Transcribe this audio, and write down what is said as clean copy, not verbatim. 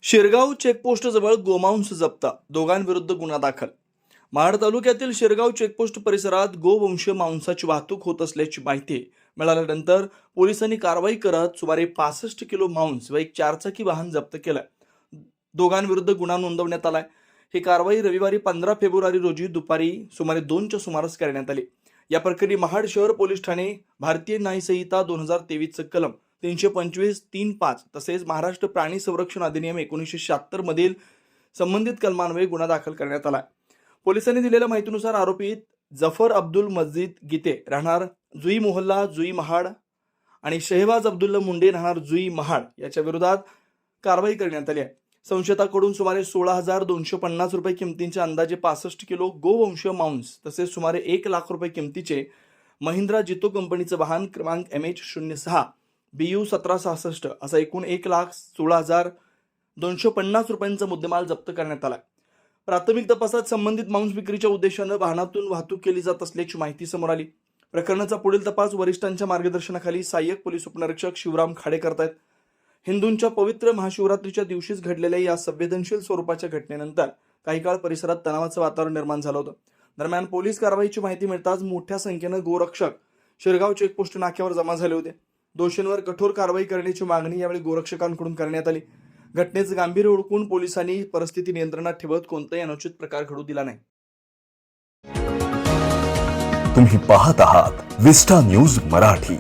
शिरगाव चेकपोस्टजवळ गोमांस जप्त, दोघांविरुद्ध गुन्हा दाखल. महाड तालुक्यातील शिरगाव चेकपोस्ट परिसरात गोवंशीय मांसाची वाहतूक होत असल्याची माहिती मिळाल्यानंतर पोलिसांनी कारवाई करत सुमारे 65 किलो मांस व एक चारचाकी वाहन जप्त केलं. दोघांविरुद्ध गुन्हा नोंदवण्यात आलाय. ही कारवाई रविवारी 15 फेब्रुवारी रोजी दुपारी सुमारे 2च्या सुमारास करण्यात आली. या प्रकरणी महाड शहर पोलीस ठाणे भारतीय न्याय संहिता 2023 कलम 325(3)(5) तसेच महाराष्ट्र प्राणी संरक्षण अधिनियम 1976 मधील संबंधित कलमान्वये गुन्हा दाखल करण्यात आला. पोलिसांनी दिलेल्या माहितीनुसार आरोपी जफर अब्दुल मस्जिद गीते राहणार जुई मोहल्ला जुई महाड आणि शहबाज अब्दुल्ला मुंडे राहणार जुई महाड याच्या विरोधात कारवाई करण्यात आली आहे. संशयिताकडून सुमारे 16,250 रुपये किमतीचे अंदाजे 65 किलो गोवंशीय मांस तसेच सुमारे 1 लाख रुपये किमतीचे महिंद्रा जितो कंपनीचे वाहन क्रमांक MH06 BU 1766 असा एकूण 1,16,250 रुपयांचा मुद्देमाल जप्त करण्यात आला. प्राथमिक तपासात संबंधित मांस विक्रीच्या उद्देशाने वाहनातून वाहतूक केली जात असल्याची माहिती समोर आली. प्रकरणाचा पुढील तपास वरिष्ठांच्या मार्गदर्शनाखाली सहाय्यक पोलीस उपनिरीक्षक शिवराम खाडे करतायत. हिंदूंच्या पवित्र महाशिवरात्रीच्या दिवशीच घडलेल्या या संवेदनशील स्वरूपाच्या घटनेनंतर काही काळ परिसरात तणावाचं वातावरण निर्माण झालं होतं. दरम्यान पोलीस कारवाईची माहिती मिळताच मोठ्या संख्येनं गोरक्षक शिरगाव चेकपोस्ट नाक्यावर जमा झाले होते. दोषींवर कठोर कारवाई करण्याची मागणी यावेळी गोरक्षकांकडून करण्यात आली. घटनेचं गांभीर्य ओळखून पोलिसांनी परिस्थिती नियंत्रणात ठेवत कोणताही अनुचित प्रकार घडू दिला नाही. तुम्ही पाहत आहात विस्टा न्यूज मराठी.